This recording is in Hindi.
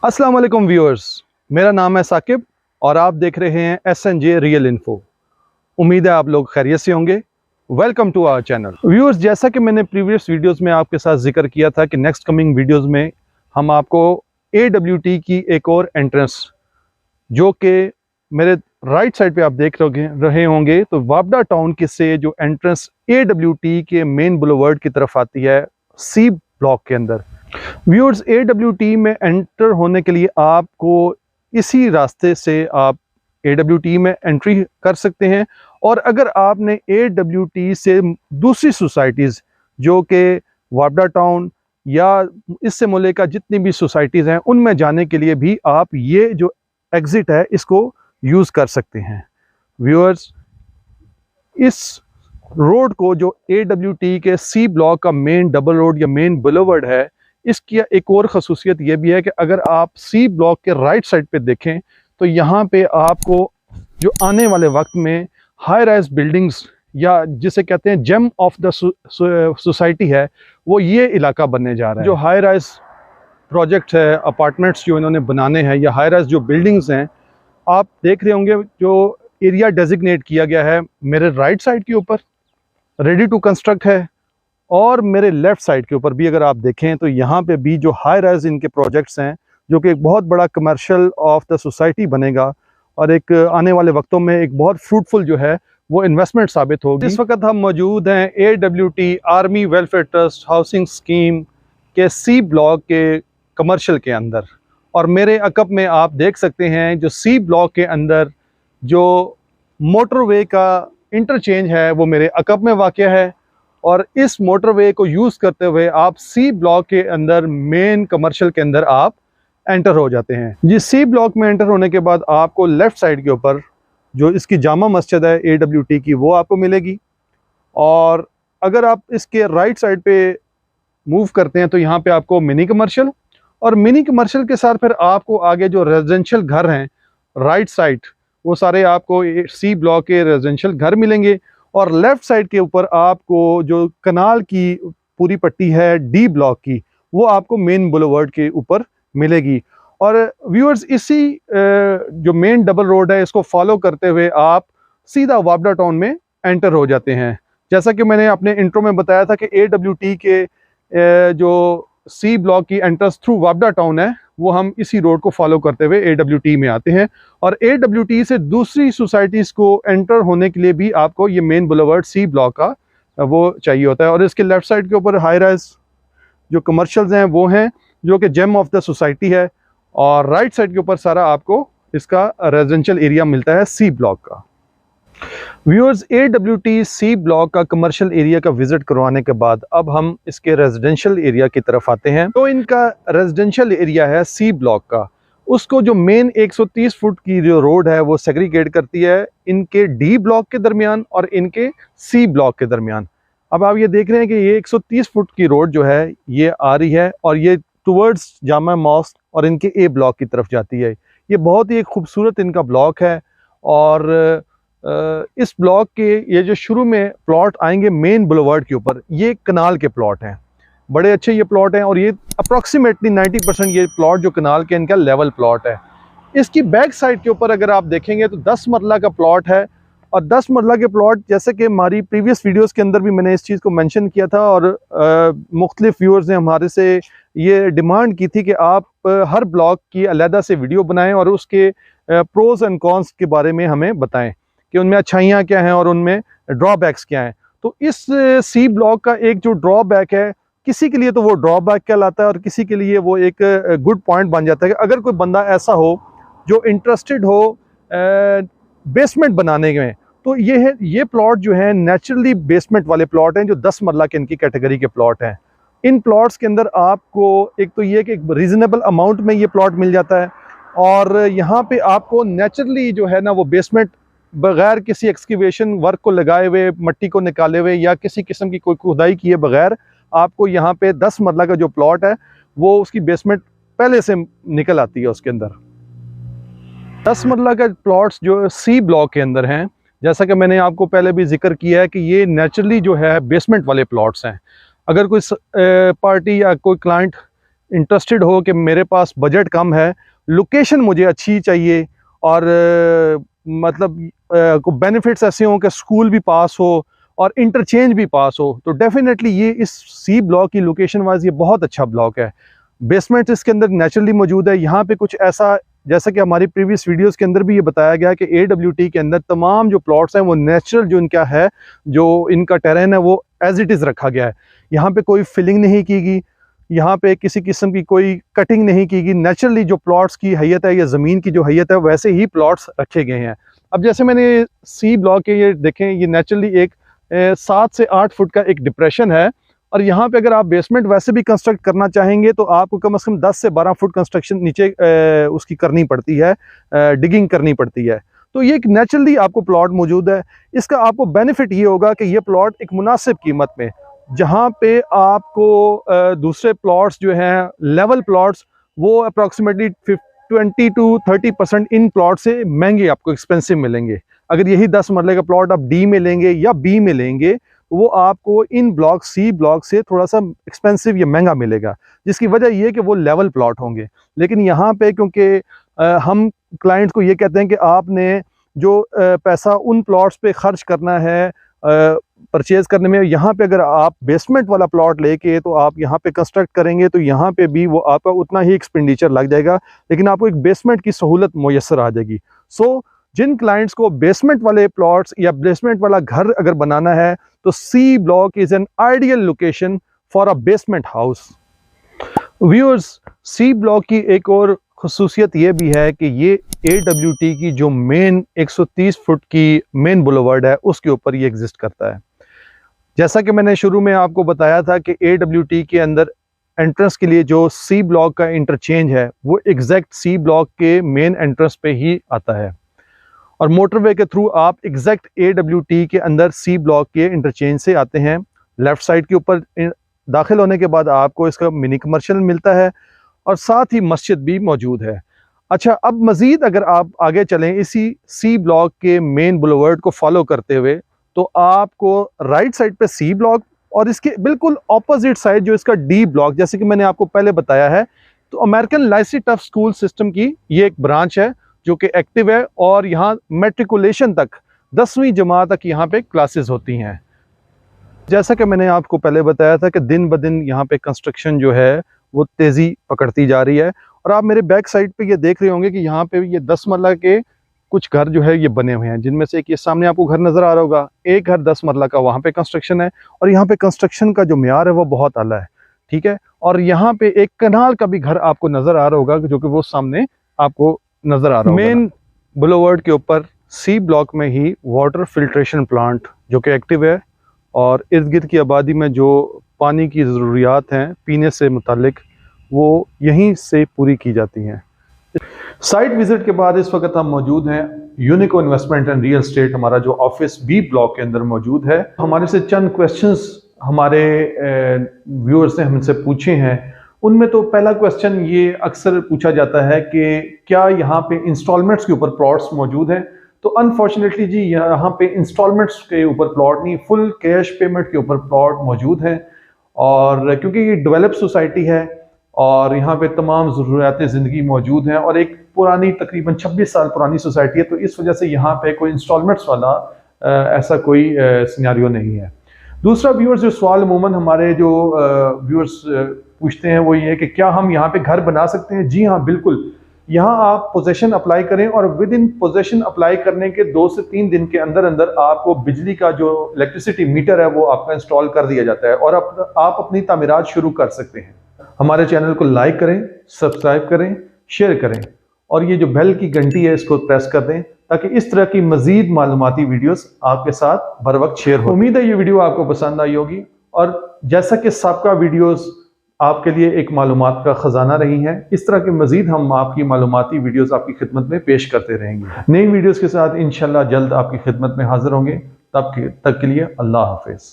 अस्सलाम वालेकुम व्यूअर्स, मेरा नाम है साकिब और आप देख रहे हैं SNJ रियल इन्फो। उम्मीद है आप लोग खैरियत से होंगे। Welcome to our channel. Viewers, जैसा कि मैंने प्रीवियस वीडियोस में आपके साथ जिक्र किया था कि नेक्स्ट कमिंग वीडियोस में हम आपको AWT की एक और एंट्रेंस, जो कि मेरे राइट साइड पे आप देख रहे होंगे, तो वापडा टाउन के से जो एंट्रेंस AWT के मेन बुलेवर्ड की तरफ आती है C ब्लॉक के अंदर। व्यूअर्स, AWT में एंटर होने के लिए आपको इसी रास्ते से आप AWT में एंट्री कर सकते हैं। और अगर आपने AWT से दूसरी सोसाइटीज़ जो कि वापडा टाउन या इससे मुल्लिका जितनी भी सोसाइटीज़ हैं उनमें जाने के लिए भी आप ये जो एग्ज़िट है इसको यूज़ कर सकते हैं। व्यूअर्स, इस रोड को जो AWT के C ब्लॉक का मेन डबल रोड या मेन बुलेवर्ड है, इसकी एक और ख़ासियत ये भी है कि अगर आप C ब्लॉक के राइट साइड पे देखें तो यहाँ पे आपको जो आने वाले वक्त में हाई राइज बिल्डिंग्स या जिसे कहते हैं जेम ऑफ द सोसाइटी है, वो ये इलाका बनने जा रहा है। जो हाई राइज प्रोजेक्ट है, अपार्टमेंट्स जो इन्होंने बनाने हैं या हाई राइज जो बिल्डिंग्स हैं, आप देख रहे होंगे जो एरिया डेजिग्नेट किया गया है मेरे राइट साइड के ऊपर रेडी टू कंस्ट्रक्ट है, और मेरे लेफ़्ट साइड के ऊपर भी अगर आप देखें तो यहाँ पे भी जो हाई राइज इनके प्रोजेक्ट्स हैं, जो कि एक बहुत बड़ा कमर्शियल ऑफ द सोसाइटी बनेगा और एक आने वाले वक्तों में एक बहुत फ्रूटफुल जो है वो इन्वेस्टमेंट साबित होगी। इस वक्त हम मौजूद हैं AWT army welfare trust housing scheme के C ब्लॉक के कमर्शियल के अंदर, और मेरे अकब में आप देख सकते हैं जो C ब्लॉक के अंदर जो मोटरवे का इंटरचेंज है वो मेरे अकब में वाक़या है। और इस मोटरवे को यूज़ करते हुए आप C ब्लॉक के अंदर मेन कमर्शियल के अंदर आप एंटर हो जाते हैं। जी, C ब्लॉक में एंटर होने के बाद आपको लेफ़्ट साइड के ऊपर जो इसकी जामा मस्जिद है AWT की, वो आपको मिलेगी। और अगर आप इसके राइट साइड पे मूव करते हैं तो यहाँ पे आपको मिनी कमर्शियल, और मिनी कमर्शियल के साथ फिर आपको आगे जो रेजिडेंशियल घर हैं राइट साइड, वो सारे आपको C ब्लॉक के रेजिडेंशियल घर मिलेंगे। और लेफ़्ट साइड के ऊपर आपको जो कनाल की पूरी पट्टी है D ब्लॉक की, वो आपको मेन बुलेवर्ड के ऊपर मिलेगी। और व्यूअर्स, इसी जो मेन डबल रोड है इसको फॉलो करते हुए आप सीधा वापडा टाउन में एंटर हो जाते हैं। जैसा कि मैंने अपने इंट्रो में बताया था कि AWT के जो C ब्लॉक की एंट्रेंस थ्रू वापडा टाउन है, वो हम इसी रोड को फॉलो करते हुए AWT में आते हैं। और AWT से दूसरी सोसाइटीज़ को एंटर होने के लिए भी आपको ये मेन बुलेवर्ड C ब्लॉक का वो चाहिए होता है। और इसके लेफ़्ट साइड के ऊपर हाई राइज जो कमर्शियल्स हैं वो हैं, जो कि जेम ऑफ द सोसाइटी है, और राइट साइड के ऊपर सारा आपको इसका रेजिडेंशियल एरिया मिलता है C ब्लॉक का। व्यूअर्स, AWT C ब्लॉक का कमर्शियल एरिया का विजिट करवाने के बाद अब हम इसके रेजिडेंशियल एरिया की तरफ आते हैं। तो इनका रेजिडेंशियल एरिया है C ब्लॉक का, उसको जो मेन 130 फुट की जो रोड है वो सेग्रीगेट करती है इनके D ब्लॉक के दरमियान और इनके C ब्लॉक के दरमियान। अब आप ये देख रहे हैं कि ये 130 फुट की रोड जो है ये आ रही है और ये टुवर्ड्स जामा मॉस्क और इनके A ब्लॉक की तरफ जाती है। ये बहुत ही खूबसूरत इनका ब्लॉक है। और इस ब्लॉक के ये जो शुरू में प्लॉट आएंगे मेन बुलेवर्ड के ऊपर, ये कनाल के प्लॉट हैं, बड़े अच्छे ये प्लॉट हैं। और ये अप्रॉक्सीमेटली 90% ये प्लॉट जो कनाल के इनका लेवल प्लॉट है। इसकी बैक साइड के ऊपर अगर आप देखेंगे तो 10 मरला का प्लॉट है। और 10 मरला के प्लॉट, जैसे कि हमारी प्रीवियस वीडियोस के अंदर भी मैंने इस चीज़ को मेंशन किया था, और मुख्तलिफ व्यूअर्स ने हमारे से ये डिमांड की थी कि आप हर ब्लॉक की अलहदा से वीडियो बनाएं और उसके प्रोज एंड कॉन्स के बारे में हमें बताएं कि उनमें अच्छाइयाँ क्या हैं और उनमें ड्रॉबैक्स क्या हैं। तो इस C ब्लॉक का एक जो ड्रॉबैक है, किसी के लिए तो वो ड्रॉबैक कहलाता है और किसी के लिए वो एक गुड पॉइंट बन जाता है कि अगर कोई बंदा ऐसा हो जो इंटरेस्टेड हो बेसमेंट बनाने में, तो ये प्लॉट जो है नेचुरली बेसमेंट वाले प्लॉट हैं, जो 10 मरला के इनकी कैटेगरी के प्लॉट हैं। इन प्लॉट्स के अंदर आपको एक तो ये कि एक रीज़नेबल अमाउंट में ये प्लॉट मिल जाता है, और यहाँ पे आपको नेचुरली जो है ना वो बेसमेंट बगैर किसी एक्सकेवेशन वर्क को लगाए हुए, मट्टी को निकाले हुए या किसी किस्म की कोई खुदाई किए बगैर आपको यहाँ पे 10 मरला का जो प्लॉट है वो उसकी बेसमेंट पहले से निकल आती है उसके अंदर। 10 मरला का प्लॉट्स जो C ब्लॉक के अंदर हैं, जैसा कि मैंने आपको पहले भी जिक्र किया है कि ये नेचुरली जो है बेसमेंट वाले प्लॉट्स हैं। अगर कोई पार्टी या कोई क्लाइंट इंटरेस्टेड हो कि मेरे पास बजट कम है, लोकेशन मुझे अच्छी चाहिए और मतलब को बेनिफिट्स ऐसे हों कि स्कूल भी पास हो और इंटरचेंज भी पास हो, तो डेफिनेटली ये इस सी ब्लॉक की लोकेशन वाइज ये बहुत अच्छा ब्लॉक है। बेसमेंट इसके अंदर नेचुरली मौजूद है। यहाँ पे कुछ ऐसा, जैसा कि हमारी प्रीवियस वीडियोस के अंदर भी ये बताया गया कि AWT के अंदर तमाम जो प्लॉट्स हैं वो नेचुरल जो इनका है, जो इनका टेरेन है वो एज इट इज़ रखा गया है। यहाँ पे कोई फिलिंग नहीं की गई, यहाँ पे किसी किस्म की कोई कटिंग नहीं की गई। नेचुरली जो प्लॉट्स की हैयत है या ज़मीन की जो हैयत है वैसे ही प्लॉट्स रखे गए हैं। अब जैसे मैंने सी ब्लॉक के ये देखें, ये नेचुरली एक 7 से 8 फुट का एक डिप्रेशन है और यहाँ पे अगर आप बेसमेंट वैसे भी कंस्ट्रक्ट करना चाहेंगे तो आपको कम से कम 10 से 12 फुट कंस्ट्रक्शन नीचे उसकी करनी पड़ती है, डिगिंग करनी पड़ती है। तो ये एक नेचुरली आपको प्लॉट मौजूद है। इसका आपको बेनिफिट ये होगा कि ये प्लॉट एक मुनासिब कीमत में, जहाँ पे आपको दूसरे प्लॉट्स जो हैं लेवल प्लॉट्स वो अप्रॉक्सीमेटली 20 to 30% इन प्लॉट से महंगे आपको एक्सपेंसिव मिलेंगे। अगर यही 10 मरले का प्लॉट आप डी में लेंगे या बी में लेंगे तो वो आपको इन ब्लॉक सी ब्लॉक से थोड़ा सा एक्सपेंसिव या महंगा मिलेगा, जिसकी वजह ये कि वो लेवल प्लॉट होंगे। लेकिन यहाँ पे क्योंकि हम क्लाइंट्स को ये कहते हैं कि आपने जो पैसा उन प्लॉट्स पे खर्च करना है परचेज करने में, यहाँ पे अगर आप बेसमेंट वाला प्लॉट लेके तो आप यहाँ पे कंस्ट्रक्ट करेंगे तो यहाँ पे भी वो आपका उतना ही एक्सपेंडिचर लग जाएगा, लेकिन आपको एक बेसमेंट की सहूलत मुयस्सर आ जाएगी। सो जिन क्लाइंट्स को बेसमेंट वाले प्लॉट्स या बेसमेंट वाला घर अगर बनाना है तो C block is an ideal location for a basement house. Viewers, C block की एक और खुसूसियत ये भी है कि ये AWT की जो मेन 130 फुट की मेन बुलेवार्ड है उसके ऊपर ये एग्जिस्ट करता है। जैसा कि मैंने शुरू में आपको बताया था कि AWT के अंदर एंट्रेंस के लिए जो सी ब्लॉक का इंटरचेंज है वो एग्जैक्ट सी ब्लॉक के मेन एंट्रेंस पे ही आता है और मोटरवे के थ्रू आप एग्जैक्ट AWT के अंदर सी ब्लॉक के इंटरचेंज से आते हैं। लेफ्ट साइड के ऊपर दाखिल होने के बाद आपको इसका मिनी कमर्शियल मिलता है और साथ ही मस्जिद भी मौजूद है। अच्छा, अब मज़ीद अगर आप आगे चलें इसी सी ब्लॉक के मेन बुलेवार्ड को फॉलो करते हुए तो आपको राइट साइड पे सी ब्लॉक और इसके बिल्कुल ऑपोजिट साइड जो इसका डी ब्लॉक, जैसे कि मैंने आपको पहले बताया है, तो अमेरिकन लाइसी टफ स्कूल सिस्टम की ये एक ब्रांच है जो कि एक्टिव है और यहाँ मेट्रिकुलेशन तक 10वीं जमात तक यहाँ पे क्लासेस होती हैं। जैसा कि मैंने आपको पहले बताया था कि दिन ब दिन यहाँ पे कंस्ट्रक्शन जो है वो तेज़ी पकड़ती जा रही है और आप मेरे बैक साइड पे ये देख रहे होंगे कि यहाँ पे ये 10 मरला के कुछ घर जो है ये बने हुए हैं, जिनमें से एक ये सामने आपको घर नज़र आ रहा होगा, एक घर 10 मरला का वहाँ पे कंस्ट्रक्शन है और यहाँ पे कंस्ट्रक्शन का जो म्यार है वो बहुत आला है, ठीक है। और यहाँ पे एक कनाल का भी घर आपको नज़र आ रहा होगा जो कि वो सामने आपको नज़र आ रहा होगा। मेन बुलेवार्ड के ऊपर सी ब्लॉक में ही वाटर फिल्ट्रेशन प्लांट जो कि एक्टिव है और इर्द गिर्द की आबादी में जो पानी की ज़रूरियात हैं पीने से मुतालिक वो यहीं से पूरी की जाती हैं। साइट विजिट के बाद इस वक्त हम मौजूद हैं यूनिको इन्वेस्टमेंट एंड रियल एस्टेट, हमारा जो ऑफिस बी ब्लॉक के अंदर मौजूद है। हमारे से चंद क्वेश्चंस हमारे व्यूअर्स ने हमसे पूछे हैं। उनमें तो पहला क्वेश्चन ये अक्सर पूछा जाता है कि क्या यहाँ पे इंस्टॉलमेंट्स के ऊपर प्लॉट्स मौजूद हैं? तो अनफॉर्चुनेटली जी यहाँ पे इंस्टॉलमेंट्स के ऊपर प्लॉट नहीं, फुल कैश पेमेंट के ऊपर प्लॉट मौजूद हैं और क्योंकि ये डेवलप सोसाइटी है और यहाँ पे तमाम ज़रूरियात ज़िंदगी मौजूद हैं और एक पुरानी तकरीबन 26 साल पुरानी सोसाइटी है, तो इस वजह से यहाँ पे कोई इंस्टॉलमेंट्स वाला ऐसा कोई सिनेरियो नहीं है। दूसरा व्यूअर्स जो सवाल अमूमन हमारे जो व्यूअर्स पूछते हैं वो ये है कि क्या हम यहाँ पे घर बना सकते हैं? जी हाँ, बिल्कुल। यहाँ आप पोजेशन अप्लाई करें और विद इन पोजेशन अप्लाई करने के 2 से 3 दिन के अंदर अंदर आपको बिजली का जो इलेक्ट्रिसिटी मीटर है वो आपका इंस्टॉल कर दिया जाता है और आप अपनी तामीरात शुरू कर सकते हैं। हमारे चैनल को लाइक करें, सब्सक्राइब करें, शेयर करें और ये जो बेल की घंटी है इसको प्रेस कर दें ताकि इस तरह की मजीद मालूमाती वीडियोस आपके साथ बर वक्त शेयर हो। उम्मीद है ये वीडियो आपको पसंद आई होगी और जैसा कि सबका वीडियोस आपके लिए एक मालूमात का खजाना रही हैं, इस तरह के मजीद हम आपकी मालूमाती वीडियोस आपकी खिदमत में पेश करते रहेंगे। नई वीडियोस के साथ इंशाल्लाह जल्द आपकी खिदमत में हाजिर होंगे। तब तक के लिए अल्लाह हाफिज।